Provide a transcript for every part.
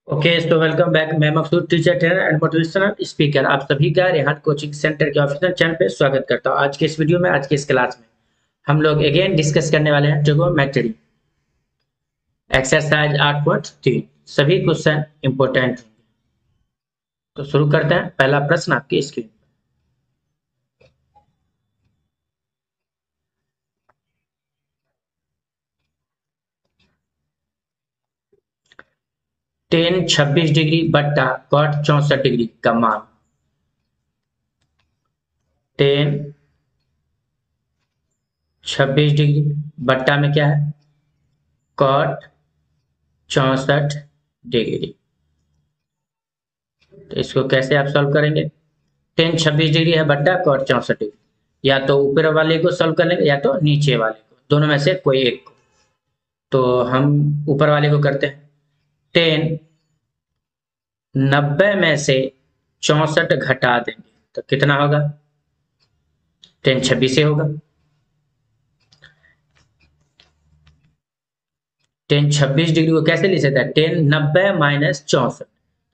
Okay तो welcome back. मैं Maqsood teacher trainer and motivational speaker आप सभी का रेहान कोचिंग सेंटर के ऑफिशियल चैनल पे स्वागत करता हूँ। आज के इस वीडियो में, आज के इस क्लास में हम लोग अगेन डिस्कस करने वाले हैं ट्रिगोनोमेट्री एक्सरसाइज 8.3। सभी क्वेश्चन इंपॉर्टेंट। तो शुरू करते हैं। पहला प्रश्न आपकी स्क्रीन। 10 26 डिग्री बट्टा cot 64 डिग्री का मान। 10 26 डिग्री बट्टा में क्या है, cot 64 डिग्री। तो इसको कैसे आप सॉल्व करेंगे? 10 26 डिग्री है बट्टा cot 64 डिग्री। या तो ऊपर वाले को सॉल्व कर लेंगे या तो नीचे वाले को, दोनों में से कोई एक को। तो हम ऊपर वाले को करते हैं। 10 90 में से 64 घटा देंगे तो कितना होगा? 10 26 से होगा। 10 26 डिग्री को कैसे लिख सकते हैं? 10 90 माइनस 64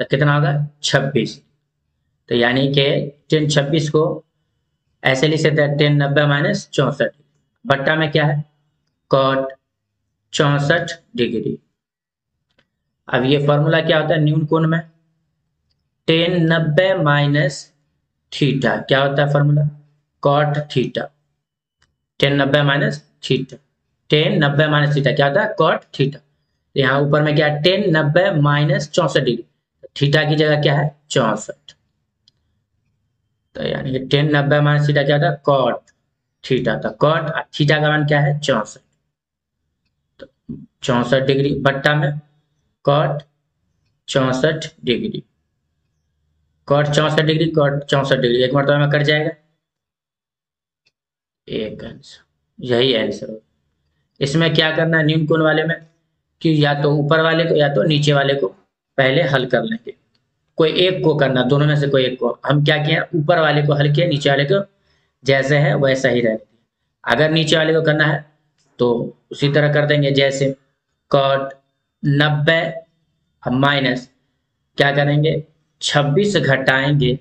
तो कितना होगा? 26। तो यानी कि 10 26 को ऐसे लिख सकते हैं 10 90 माइनस 64 बट्टा में क्या है, cot 64 डिग्री। अब ये फॉर्मूला क्या होता है न्यून कोण में? 10 90 माइनस थीटा क्या होता है formula? cot theta. 10 90 minus theta, 10 90 minus theta क्या होता है? cot theta. यहाँ ऊपर में क्या है? 10 90 माइनस 64 डिग्री, थीटा की जगह क्या है? 64। तो यानी कि 10 90 माइनस थीटा क्या होता है? cot theta. तो cot थीटा का मान क्या है? 64। तो 64 डिग्री बट्टा में cot 64 degree. cot 64 degree, cot 64 degree एक मरतबा में कट जाएगा, एक आंसर। यही आंसर हो। इसमें क्या करना है न्यून कोण वाले में कि या तो ऊपर वाले को या तो नीचे वाले को पहले हल कर लेंगे। कोई एक को करना, दोनों में से कोई एक को। हम क्या किए, ऊपर वाले को हल किया, नीचे वाले को जैसे है वैसा ही रहने दिया। अगर नीचे वाले को करना है तो उसी तरह कर देंगे, जैसे cot 90 माइनस क्या करेंगे, 26 घटाएंगे।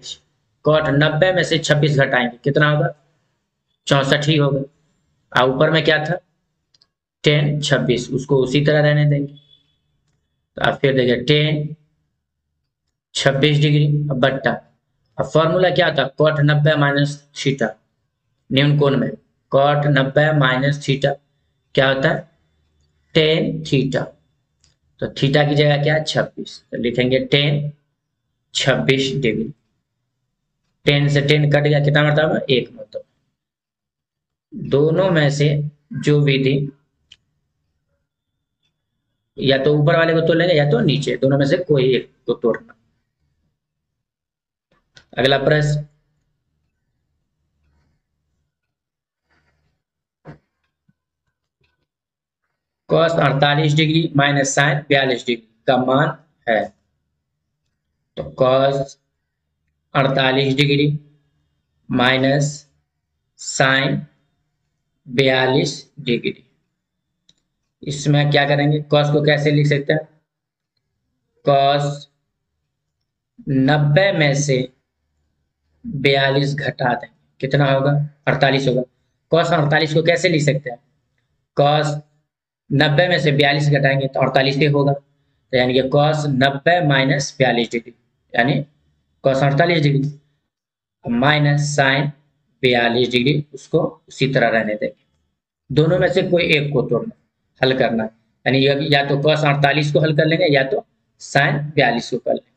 cot 90 में से 26 घटाएंगे कितना होगा? 64 ही होगा। और ऊपर में क्या था? 10 26, उसको उसी तरह रहने देंगे। तो आप फिर देखिए 10 26 डिग्री अब बट्टा। अब फॉर्मूला क्या था? cot 90 माइनस थीटा न्यून कोण में। cot 90 माइनस थीटा क्या होता है? 10 थीटा। तो थीटा की जगह क्या है? 26। तो लिखेंगे 10 26 डिग्री। 10 से 10 कट गया, कितना मतलब? एक मतलब। दोनों में से जो विधि, या तो ऊपर वाले को तोड़ेंगे या तो नीचे, दोनों में से कोई एक को तोड़ना। अगला प्रश्न। cos 48 degree minus sin 42 degree का मान है। तो cos 48 degree minus sin 42 degree. इसमें क्या करेंगे, cos को कैसे लिख सकते हैं? cos 90 में से 42 घटा दें कितना होगा? 48 होगा। cos 48 को कैसे लिख सकते हैं? cos 90 में से 42 घटाएंगे तो 48 ही होगा। तो यानी कि cos 90 माइनस 42 डिग्री, यानी cos 48 degree minus sin 42 degree, उसको उसी तरह रहने देंगे। दोनों में से कोई एक को तोड़ना, हल करना। यानी या तो cos 48 को हल कर लेंगे या तो sin 42 को कर लेंगे।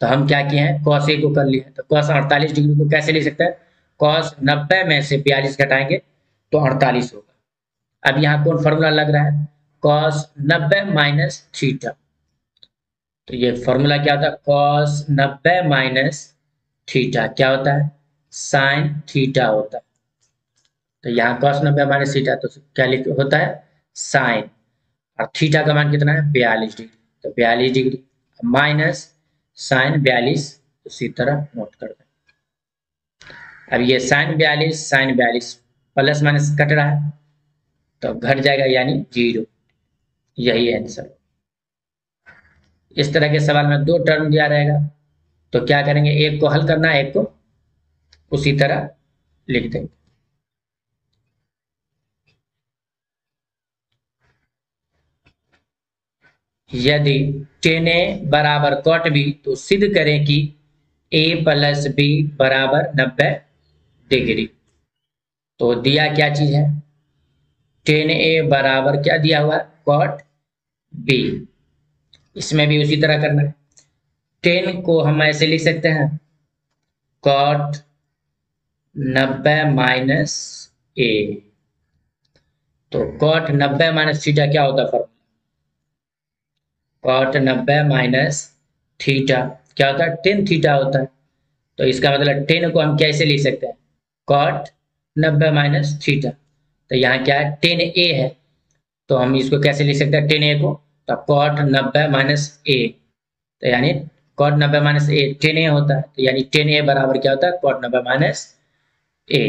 तो हम क्या किए हैं, cos a को कर लिए। तो cos 48 डिग्री को कैसे लिख सकते हैं? cos 90 में से 42 घटाएंगे तो 48 होगा। अब यहाँ कौन फॉर्मूला लग रहा है? cos 90 minus theta. तो ये फॉर्मूला क्या होता है? cos 90 माइनस थीटा क्या होता है? sin थीटा होता है। तो यहाँ cos 90 माइनस थीटा तो क्या लिख होता है? sin। और थीटा का मान कितना है? 42 डिग्री। तो 42 डिग्री माइनस sin 42, उसी तरह नोट कर दें। अब ये sin 42 प्लस माइनस कट रहा है तो घट जाएगा, यानी 0। यही आंसर। इस तरह के सवाल में 2 टर्म दिया रहेगा, तो क्या करेंगे, एक को हल करना है, एक को उसी तरह लिख देंगे। यदि tan A बराबर cot B तो सिद्ध करें कि A प्लस B बराबर 90 डिग्री। तो दिया क्या चीज है, tan A बराबर क्या दिया हुआ है, cot B। इसमें भी उसी तरह करना है। tan को हम ऐसे लिख सकते हैं, cot 90 माइनस A। तो cot 90 माइनस थीटा क्या होता है, कॉट 90 माइनस थीटा क्या होता है, टेन थीटा होता है। तो इसका मतलब टेन को हम कैसे लिख सकते हैं, कॉट 90 माइनस थीटा। तो यहाँ क्या है, टेन ए है, तो हम इसको कैसे लिख सकते हैं, टेन ए को, तो कॉट 90 माइनस ए, तो यानी कॉट 90 माइनस ए टेन ए होता है। तो यानी टेन ए बराबर क्या होता है, कॉट 90 माइनस ए।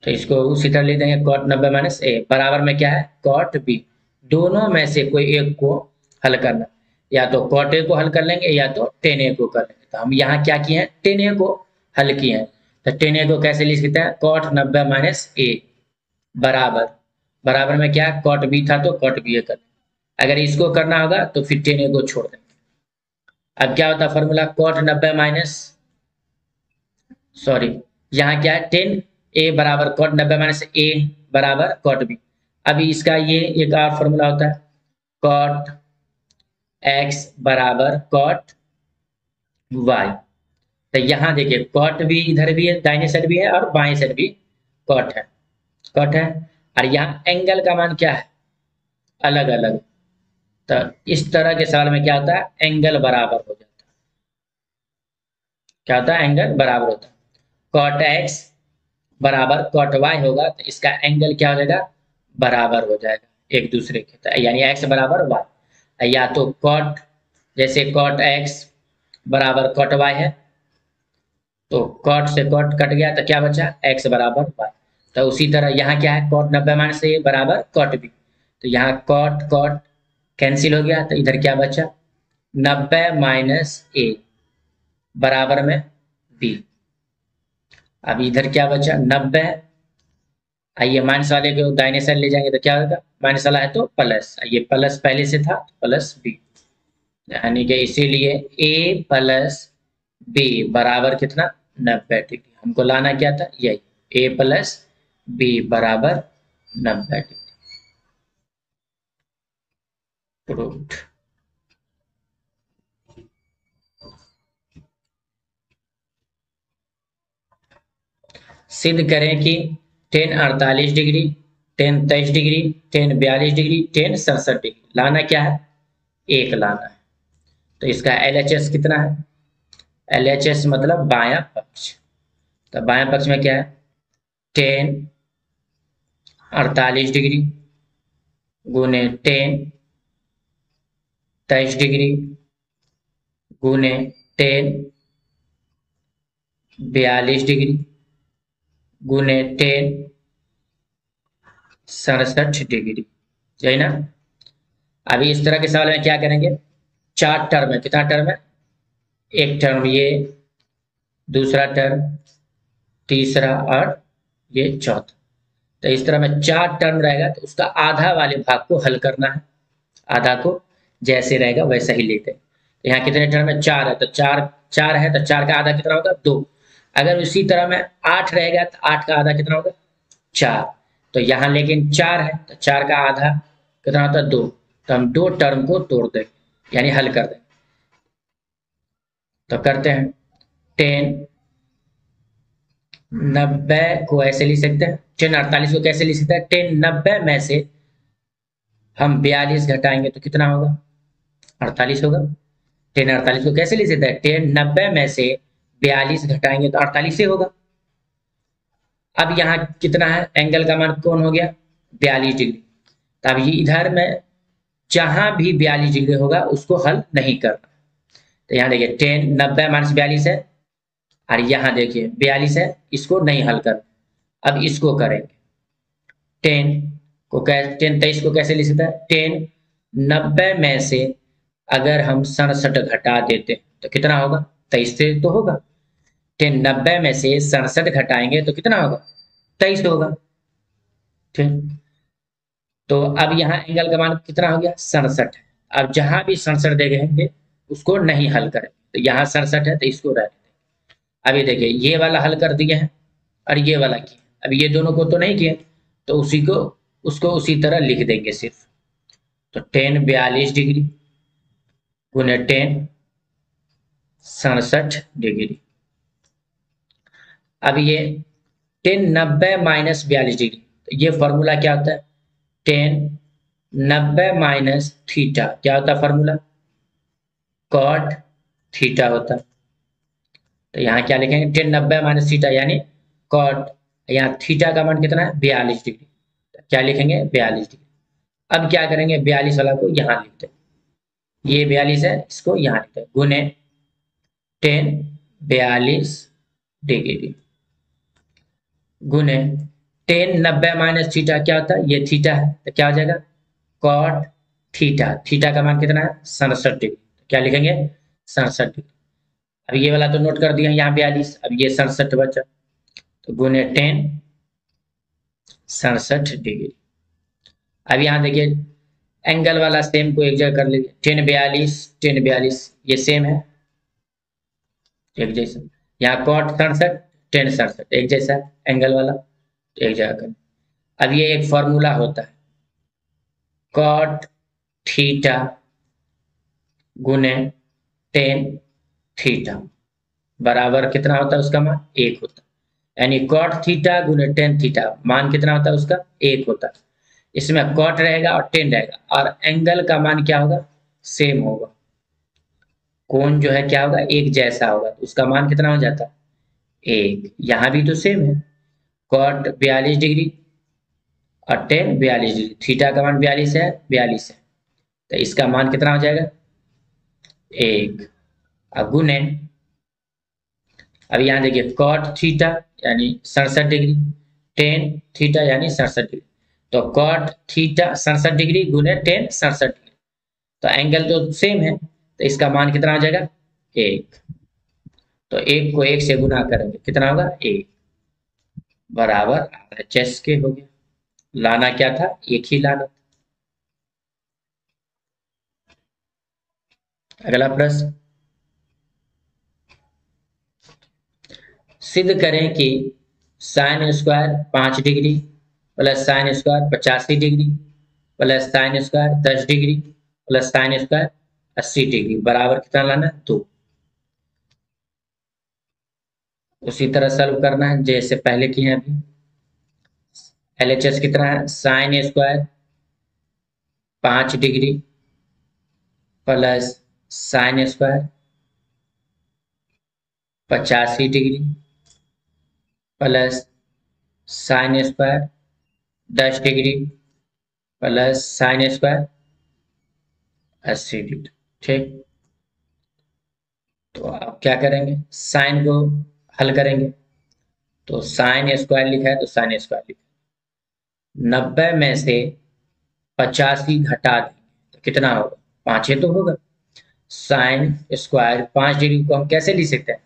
तो इसको उसी तरह लिख देंगे, कॉट 90 माइनस ए बराबर में क्या है, कॉट बी। दोनों में से कोई एक को हल करना, या तो कॉट ए को हल कर लेंगे या तो टेन ए को कर लेंगे। तो हम यहाँ क्या किए हैं, टेन ए को हल किए हैं। तो टेन ए को कैसे लिख सकते हैं, कॉट 90 माइनस ए बराबर, बराबर में क्या है, कॉट बी था तो कॉट बी ए कर। अगर इसको करना होगा तो फिर टेन ए को छोड़ देंगे। अब क्या होता है फॉर्मूला, कॉट 90 माइनस, सॉरी यहाँ क्या है, टेन ए बराबर कॉट 90 माइनस ए बराबर कॉट बी। अभी इसका ये एक और फॉर्मूला होता है, कॉट एक्स बराबर कॉट वाई। तो यहाँ देखिए कॉट भी इधर भी है, दाहिने साइड भी है और बाएं साइड भी कॉट है, कॉट है। और यहाँ एंगल का मान क्या है, अलग अलग। तो इस तरह के सवाल में क्या होता है, एंगल बराबर हो जाता है। क्या होता है, एंगल बराबर होता है। कॉट एक्स बराबर कॉट वाई होगा तो इसका एंगल क्या हो जाएगा, बराबर हो जाएगा एक दूसरे के। तो यानी एक्स बराबर वाई, या तो कॉट, जैसे कॉट एक्स बराबर कॉट वाई है, तो कॉट से कॉट कट गया तो क्या बचा, एक्स बराबर वाई। तो उसी तरह यहाँ क्या है, कॉट 90 माइनस ए बराबर कॉट बी। तो यहाँ कॉट कॉट कैंसिल हो गया, तो इधर क्या बचा, 90 माइनस ए बराबर में बी। अब इधर क्या बचा, 90, आइए माइनस वाले को दाहिने साइड ले जाएंगे तो क्या होगा, माइनस वाला है तो प्लस, ये प्लस पहले से था प्लस बी, यानी कि इसीलिए ए प्लस बी बराबर कितना, 90 डिग्री। हमको लाना क्या था, यही ए प्लस बी बराबर 90 डिग्री। प्रूव्ड। सिद्ध करें कि ten 48 degree, ten 23 degree, ten 42 degree, ten 67 degree. लाना क्या है, एक लाना है। तो इसका LHS कितना है, LHS मतलब बायां पक्ष। तो बायां पक्ष में क्या है, टेन 48 डिग्री गुने टेन 23 डिग्री गुने टेन 42 डिग्री गुने टेन 67 डिग्री, यही ना। अभी इस तरह के सवाल में क्या करेंगे, 4 टर्म है, कितना टर्म है, एक टर्म ये, दूसरा टर्म, तीसरा और ये चौथा। तो इस तरह में 4 टर्म रहेगा, तो उसका आधा वाले भाग को हल करना है, आधा को जैसे रहेगा वैसा ही लेते हैं। तो यहाँ कितने टर्म है, 4 है, तो 4 है, तो 4 का आधा कितना होगा, 2। अगर उसी तरह में 8 रहेगा तो 8 का आधा कितना होगा, 4। तो यहाँ लेकिन 4 है, तो 4 का आधा कितना होता है, 2। तो हम 2 टर्म को तोड़ देंगे, यानी हल कर देंगे। तो करते हैं, टेन 90 को ऐसे लिख सकते हैं, टेन 48 को कैसे लिख सकते हैं, टेन 90 में से हम 42 घटाएंगे तो कितना होगा, 48 होगा। टेन 48 को कैसे लिख सकते हैं, टेन 90 में से 42 घटाएंगे तो 48 ही होगा। अब यहाँ कितना है, एंगल का मान कौन हो गया, 42 डिग्री। तब ये इधर में जहां भी 42 डिग्री होगा उसको हल नहीं करना। तो यहाँ देखिए टेन 90 माइनस 42 है, और यहाँ देखिए 42 है, इसको नहीं हल कर। अब इसको करेंगे, टेन 23 को कैसे लिख सकते हैं, टेन 90 में से अगर हम 67 घटा देते तो कितना होगा? 23 से तो होगा। 90 में से 67 घटाएंगे तो कितना होगा? 23 होगा। ठीक, तो अब यहाँ एंगल का मान कितना हो गया? 67 है। अब जहां भी 67 देंगे उसको नहीं हल करें, तो यहाँ 67 है तो इसको रहने दें। अभी देखिए ये वाला हल कर दिए हैं और ये वाला किए, अब ये दोनों को तो नहीं किए, तो उसी को उसको उसी तरह लिख देंगे सिर्फ। तो 10 42 डिग्री गुने 10 67 डिग्री। अब ये 10 90 - 42 डिग्री, तो ये फॉर्मूला क्या होता है? 10 90 - थीटा क्या होता है फॉर्मूला? कॉट थीटा होता है। तो यहाँ क्या लिखेंगे? 10 90 - थीटा यानी कॉट, यहाँ थीटा का मान कितना है? 42 डिग्री। क्या लिखेंगे? 42 डिग्री। अब क्या करेंगे? 42 वाला को यहाँ लिखते हैं, ये 42 है, इसको यहाँ लिखते हैं, गुने 10 42 डिग्री गुने 10 90 - थीटा क्या होता है? ये थीटा है, तो क्या हो जाएगा? कॉट थीटा, थीटा का मान कितना है? 67 डिग्री। क्या लिखेंगे? 67 डिग्री। अब ये वाला तो नोट कर दिया यहाँ 42, अब ये 67 बचा, तो गुने 10 67 डिग्री। अब यहाँ देखिए एंगल वाला सेम को एक जगह कर लीजिए, 10 42 ये सेम है एक जैसा। यहाँ कॉट 67 10 67 एक जैसा एंगल वाला, तो एक जगह कर। अब ये एक फॉर्मूला होता है, कॉट थीटा गुने 10 थीटा बराबर कितना होता है? उसका मान 1 होता है। यानी कॉट थीटा गुने 10 थीटा मान कितना होता है? उसका 1 होता है। इसमें कॉट रहेगा और 10 रहेगा, और एंगल का मान क्या होगा? सेम होगा। कोण जो है क्या होगा? एक जैसा होगा, तो उसका मान कितना हो जाता है? 1। यहाँ भी तो सेम है, कॉट 42 डिग्री और 10 42 डिग्री, थीटा का मान 42 है, तो इसका मान कितना हो जाएगा? 1। अब गुने, अब यहाँ देखिए कॉट थीटा यानी 67 डिग्री, 10 थीटा यानी 67 डिग्री, तो कॉट थीटा 67 डिग्री गुने 10 67 डिग्री, तो एंगल तो सेम है, तो इसका मान कितना हो जाएगा? 1। तो 1 को 1 से गुना करेंगे, कितना होगा? 1 बराबर RHS के हो गया। लाना क्या था? 1 ही लाना था। अगला प्रश्न, सिद्ध करें कि sine square 5 degree plus sine square 85 degree plus sine square 10 degree plus sine square 80 degree बराबर कितना लाना है? 2। उसी तरह सॉल्व करना है जैसे पहले किए हैं। अभी LHS कितना है? Sine square 5 degree plus sine square 85 degree plus sine square 10 degree plus sine square 80 degree. ठीक, तो आप क्या करेंगे? साइन को हल करेंगे, तो साइन स्क्वायर लिखा है तो साइन स्क्वायर लिखा, 90 में से 85 घटा देंगे तो कितना होगा? 5 तो होगा। साइन स्क्वायर 5 डिग्री को हम कैसे लिख सकते हैं?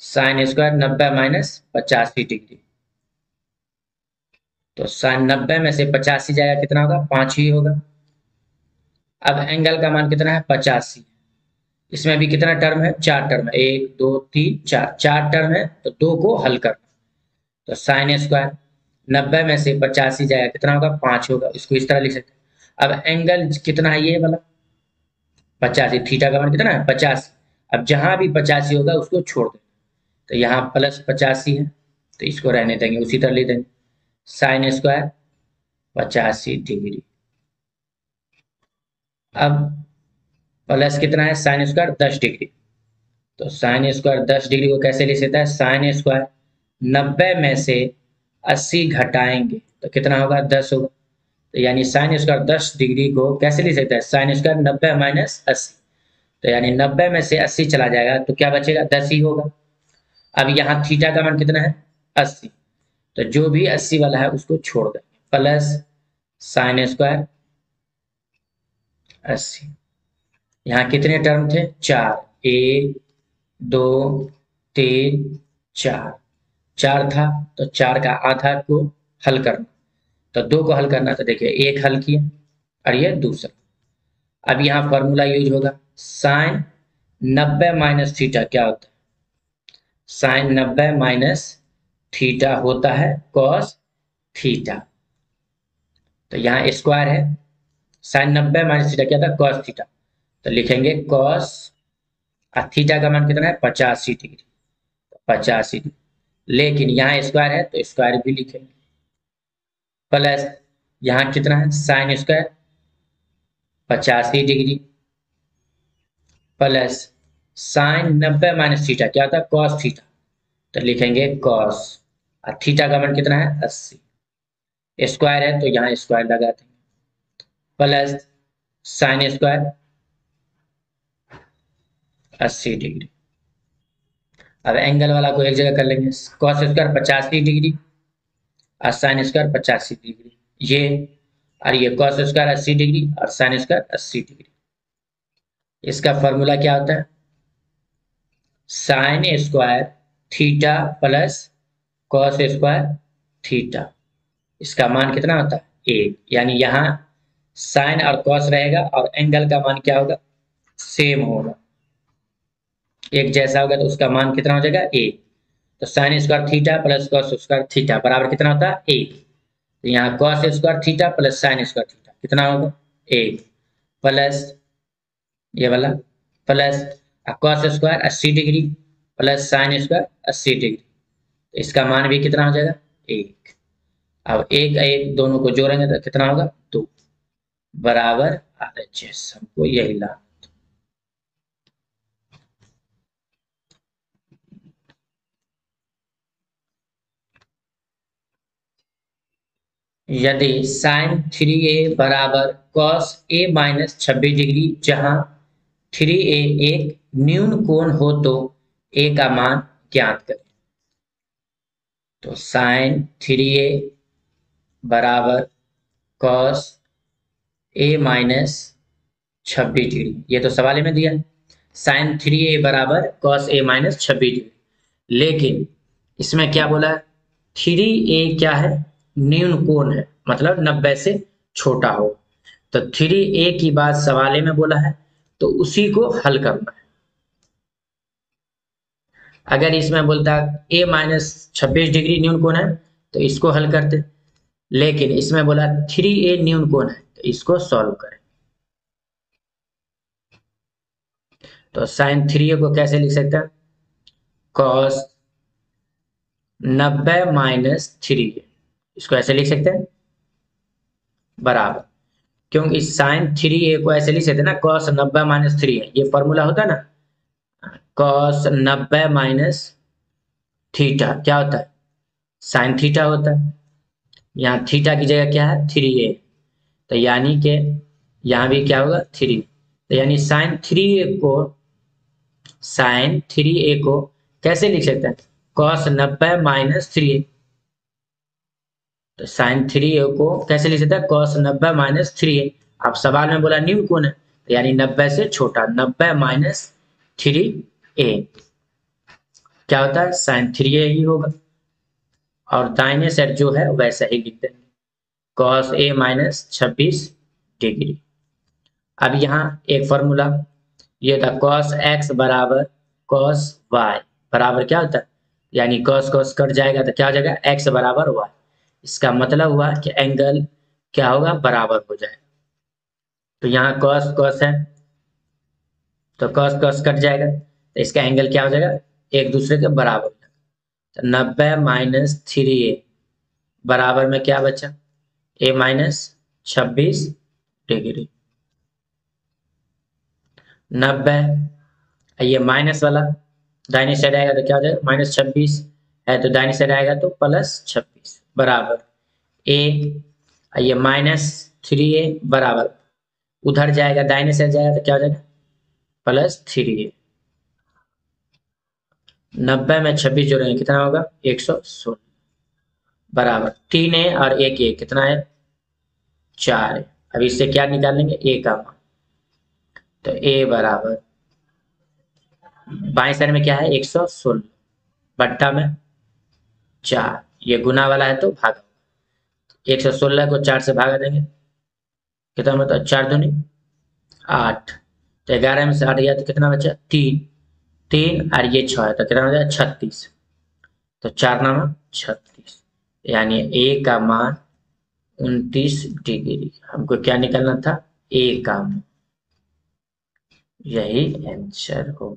साइन स्क्वायर 90 माइनस 85 डिग्री, तो साइन 90 में से 85 जाएगा, कितना होगा? 5 ही होगा। अब एंगल का मान कितना है? 85। इसमें भी कितना टर्म है? 4 टर्म है, 1 2 3 4, 4 टर्म है, तो 2 को हल करना। तो साइन स्क्वायर 90 में से 85 जाएगा, कितना होगा? 5 होगा। इसको इस तरह लिख सकते हैं। अब एंगल कितना है? ये वाला 85, थीटा का मान कितना है? 50। अब जहां भी 85 होगा उसको छोड़ दें, तो यहाँ प्लस 85 है, तो इसको रहने देंगे, उसी तरह लिख देंगे साइन स्क्वायर 85 डिग्री। अब प्लस कितना है? साइन स्क्वायर 10 डिग्री, तो साइन स्क्वायर 10 डिग्री को कैसे लिख सकता है? साइन स्क्वायर 90 में से 80 घटाएंगे तो कितना होगा? 10 होगा। तो यानी साइन स्क्वायर 10 डिग्री को कैसे लिख सकता है? साइन स्क्वायर 90 माइनस 80, तो यानी 90 में से 80 चला जाएगा तो क्या बचेगा? 10 ही होगा। अब यहाँ थीटा का मान कितना है? 80, तो जो भी 80 वाला है उसको छोड़ देंगे, प्लस साइन स्क्वायर 80। यहाँ कितने टर्म थे? 4, 1 2 3 4। 4 था तो 4 का आधा को हल करना, तो 2 को हल करना, तो देखिए 1 हल किया और ये दूसरा। अब यहाँ फॉर्मूला यूज होगा, साइन 90 माइनस थीटा क्या होता है? साइन 90 माइनस थीटा होता है कॉस थीटा। तो यहाँ स्क्वायर है, साइन 90 माइनस थीटा क्या था? Cos theta. तो लिखेंगे कॉस, थीटा का मान कितना है? 85 डिग्री, 85 डिग्री। लेकिन यहाँ स्क्वायर है तो स्क्वायर भी लिखेंगे, प्लस यहाँ कितना है? Sine square 85 degree plus sign 90 minus theta क्या था? Cos theta. तो लिखेंगे कॉस, और थीटा का मान कितना है? 80। स्क्वायर है तो यहाँ स्क्वायर लगा देंगे, प्लस साइन स्क्वायर 80 डिग्री। अब एंगल वाला को एक जगह कर लेंगे, कॉस स्क्वायर 85 डिग्री और साइन स्क्वायर 85 डिग्री, ये और ये कॉस स्क्वायर 80 डिग्री और साइन स्क्वायर 80 डिग्री। इसका फॉर्मूला क्या होता है? Sine square theta plus cos square theta. इसका मान कितना होता है? 1। यानी यहाँ साइन और कॉस रहेगा और एंगल का मान क्या होगा? सेम होगा, एक जैसा होगा, तो उसका मान कितना हो जाएगा? 1। तो sine square theta plus cos square theta बराबर कितना होता है? 1। तो यहाँ cos square theta plus sine square theta कितना होगा? 1 प्लस ये वाला plus cos square 80 degree plus sine square 80 degree, तो इसका मान भी कितना हो जाएगा? 1। अब 1 1 दोनों को जोड़ेंगे तो कितना होगा? 2 बराबर RHS। हमको यही ला, यदि साइन 3a बराबर कॉस a माइनस 26 डिग्री, जहां 3a एक न्यून कोण हो तो a का मान ज्ञात करें। तो साइन 3a बराबर कॉस a माइनस 26 डिग्री, ये तो सवाल में दिया है। साइन 3a बराबर कॉस a माइनस 26 डिग्री, लेकिन इसमें क्या बोला है? 3a क्या है? न्यून कोण है, मतलब 90 से छोटा हो। तो 3a की बात सवाले में बोला है तो उसी को हल करना है। अगर इसमें बोलता a माइनस 26 डिग्री न्यून कोण है तो इसको हल करते, लेकिन इसमें बोला 3a न्यून कोण है तो इसको सॉल्व करें। तो साइन 3a को कैसे लिख सकते हैं? कॉस 90 माइनस 3a, इसको ऐसे लिख सकते हैं बराबर, क्योंकि साइन 3a को ऐसे लिख सकते हैं ना, कॉस 90 माइनस 3a, ये फॉर्मूला होता है ना, कॉस 90 माइनस थीटा क्या होता है? साइन थीटा होता है। यहाँ थीटा की जगह क्या है? 3a, तो यानी कि यहाँ भी क्या होगा? 3। तो यानी साइन 3a को कैसे लिख सकते हैं? Cos 90 minus 3a। तो साइन 3a को कैसे लिख सकते हैं? Cos 90 minus 3a। अब सवाल में बोला न्यून कोण है, तो यानी 90 से छोटा, 90 माइनस 3a क्या होता है? साइन 3a ही होगा, और दाहिने साइड जो है वैसा ही लिख देंगे, कॉस a माइनस 26 डिग्री। अब यहाँ एक फॉर्मूला ये था, कॉस x बराबर कॉस y बराबर क्या होता है? यानी कॉस कॉस कट जाएगा तो क्या हो जाएगा? x बराबर y। इसका मतलब हुआ कि एंगल क्या होगा? बराबर हो जाएगा। तो यहाँ कॉस कॉस है तो कॉस कॉस कट जाएगा, तो इसका एंगल क्या हो जाएगा? एक दूसरे के बराबर हो जाएगा। तो 90 माइनस 3a बराबर में क्या बचा? a minus 26 degree. 90, ये माइनस वाला दाहिने साइड आएगा तो क्या हो जाएगा? माइनस 26 है तो दाहिने साइड आएगा तो प्लस 26 बराबर a, ये माइनस 3a बराबर उधर जाएगा, दाहिने साइड जाएगा तो क्या हो जाएगा? Plus 3a। 90 में 26 जोड़ेंगे कितना होगा? 116 बराबर 3a और 1a कितना है? 4 है। अब इससे क्या निकालेंगे? a का मान। तो ए बराबर बाएं साइड में क्या है 116 बट्टा में 4, ये गुना वाला है तो भागा, 116 को 4 से भागा देंगे, कितना मतलब 4 दूनी 8, तो 11 में से 8 गया तो कितना बचा 3, 3 और ये 6 है तो कितना बचा 36, तो 4 नामा 36, यानी ए का मान 29 डिग्री। हमको क्या निकालना था, ए का मान, यही आंसर हो।